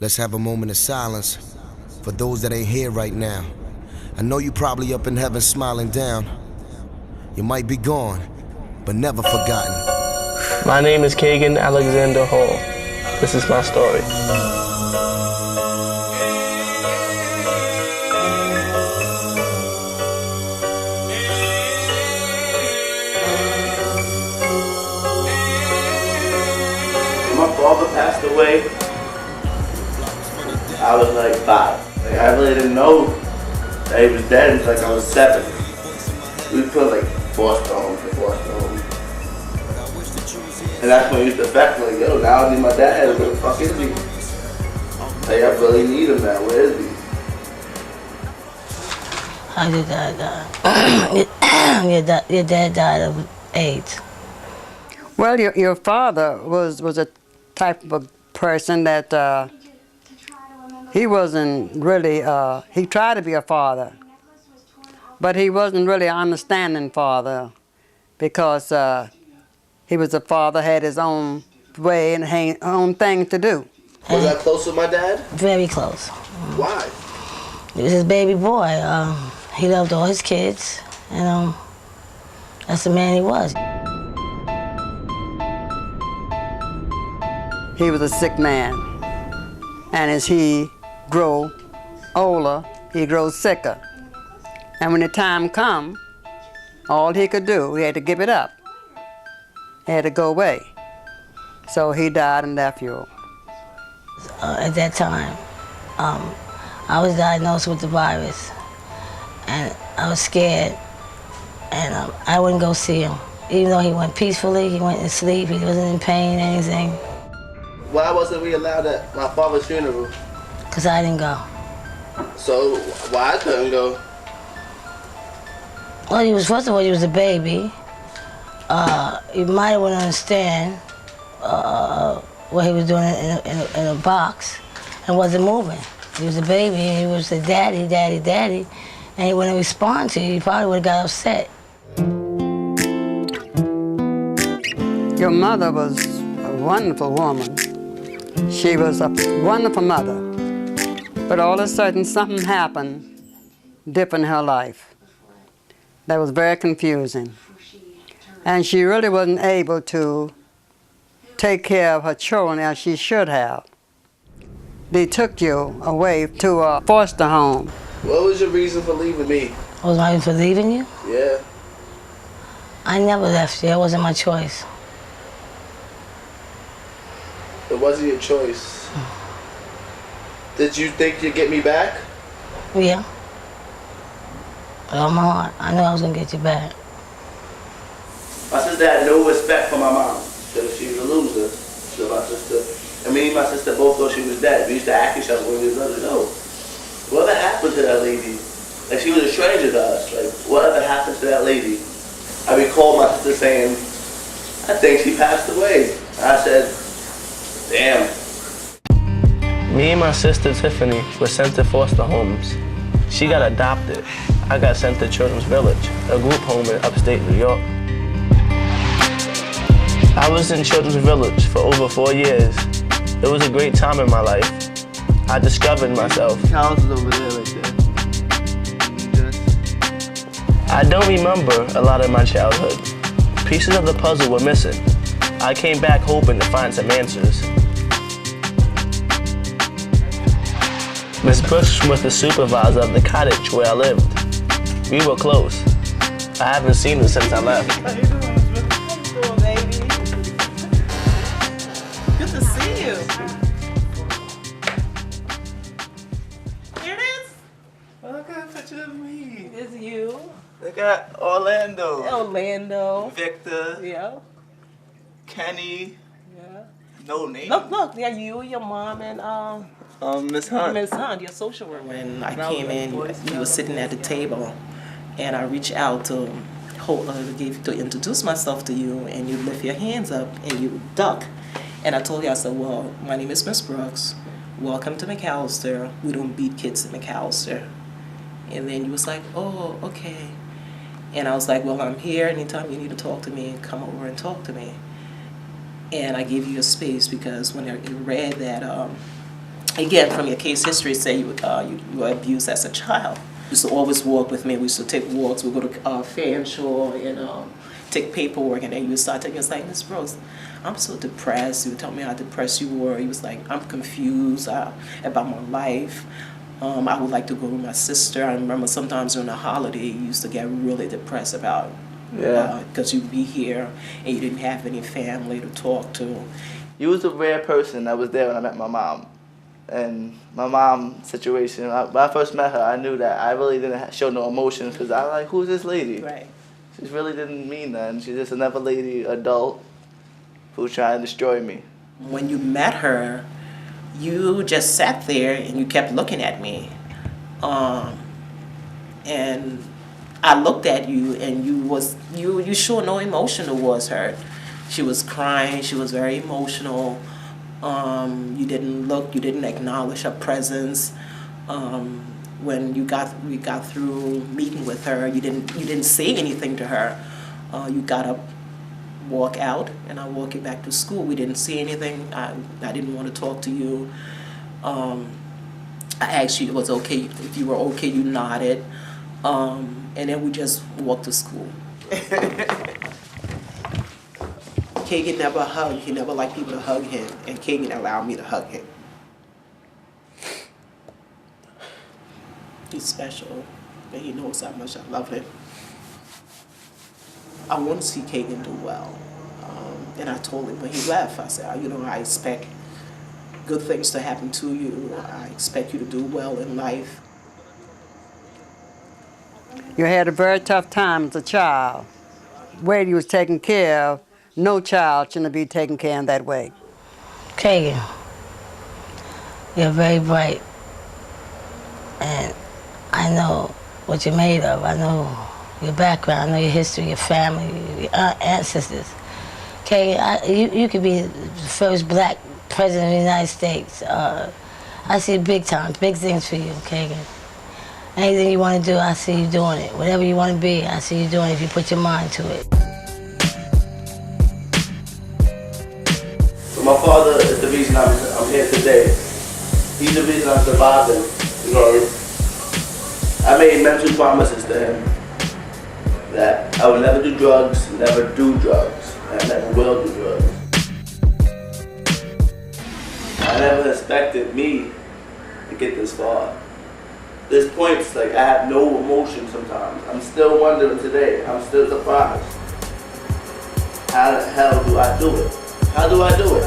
Let's have a moment of silence for those that ain't here right now. I know you probably up in heaven smiling down. You might be gone, but never forgotten. My name is Kagen Alexander Hall. This is my story. My father passed away. I was like 5. Like, I really didn't know that he was dead until like I was 7. We put like foster home to foster home. And that's when it used to affect me, like, yo, now I need my dad. Where the fuck is he? Like, I really need him now. Where is he? How did dad die? Your dad died of AIDS. Well, your father was a type of person that he wasn't really, he tried to be a father, but he wasn't really an understanding father because he was a father, had his own way and own thing to do. Was that close with my dad? Very close. Why? He was his baby boy. He loved all his kids, and that's the man he was. He was a sick man, and as he grew older, he grew sicker. And when the time come, all he could do, he had to give it up. He had to go away. So he died and left you. At that time, I was diagnosed with the virus, and I was scared, and I wouldn't go see him. Even though he went peacefully, he went to sleep, he wasn't in pain, anything. Why wasn't we allowed at my father's funeral? Because I didn't go. So why I couldn't go? Well, first of all, he was a baby. You might wouldn't understand what he was doing in a box and wasn't moving. He was a baby, and he was a daddy, daddy, daddy, and he wouldn't respond to you. He probably would have got upset. Your mother was a wonderful woman. She was a wonderful mother. But all of a sudden, something happened different in her life that was very confusing. And she really wasn't able to take care of her children as she should have. They took you away to a foster home. What was your reason for leaving me? What was my reason for leaving you? Yeah. I never left you. It wasn't my choice. It wasn't your choice. Did you think you'd get me back? Yeah. With all my heart, I knew I was gonna get you back. My sister had no respect for my mom. She was a loser. So my sister, and me and my sister both thought she was dead. We used to ask each other when we was little, no. Whatever happened to that lady? Like, she was a stranger to us. Like, whatever happened to that lady? I recall my sister saying, I think she passed away. I said, damn. Me and my sister Tiffany were sent to foster homes. She got adopted. I got sent to Children's Village, a group home in upstate New York. I was in Children's Village for over 4 years. It was a great time in my life. I discovered myself. House is over there like that. I don't remember a lot of my childhood. Pieces of the puzzle were missing. I came back hoping to find some answers. Miss Bush was the supervisor of the cottage where I lived. We were close. I haven't seen her since I left. How you doing, baby? Good to see you. Here it is. Look at a picture of me. It's you. Look at Orlando. Orlando. Victor. Yeah. Kenny. Yeah. No name. Look. Yeah, you, your mom, and Miss Hunt. Miss Hunt, your social worker. When I came in, you were sitting at the table, and I reached out to introduce myself to you, and you lift your hands up and you duck. And I told you, I said, well, my name is Miss Brooks. Welcome to McAllister. We don't beat kids in McAllister. And then you was like, oh, okay. And I was like, well, I'm here. Anytime you need to talk to me, come over and talk to me. And I gave you a space because when I read that again, from your case history, say you were abused as a child. You used to always walk with me. We used to take walks. We'd go to Fanshawe and take paperwork, and then you would start taking us like, Miss Rose, I'm so depressed. You would tell me how depressed you were. He was like, I'm confused about my life. I would like to go with my sister. I remember sometimes during the holiday, you used to get really depressed about, because you'd be here and you didn't have any family to talk to. You was a rare person that was there when I met my mom. And my mom's situation, when I first met her, I knew that I really didn't show no emotion because I was like, who's this lady? Right. She really didn't mean nothing. She's just another lady, adult, who's trying to destroy me. When you met her, you just sat there and you kept looking at me. And I looked at you and you showed no emotion towards her. She was crying, she was very emotional. You didn't acknowledge her presence. When we got through meeting with her, you didn't say anything to her. You got up, walk out, and I walked you back to school. We didn't say anything. I didn't want to talk to you. I asked you if it was okay. If you were okay, you nodded. And then we just walked to school. Kagen never hugged. He never liked people to hug him, and Kagen allowed me to hug him. He's special, and he knows how much I love him. I want to see Kagen do well. And I told him when he left, I said, I expect good things to happen to you. I expect you to do well in life. You had a very tough time as a child. The way you was taken care of, no child shouldn't be taken care of that way. Kagen, you're very bright, and I know what you're made of. I know your background, I know your history, your family, your ancestors. Kagen, you could be the first black president of the United States. I see big time, big things for you, Kagen. Anything you want to do, I see you doing it. Whatever you want to be, I see you doing it if you put your mind to it. My father is the reason I'm here today. He's the reason I'm surviving. You know, I made mental promises to him that I would never do drugs, and I never will do drugs. I never expected me to get this far. There's points like I have no emotion sometimes. I'm still wondering today. I'm still surprised. How the hell do I do it? How do I do it?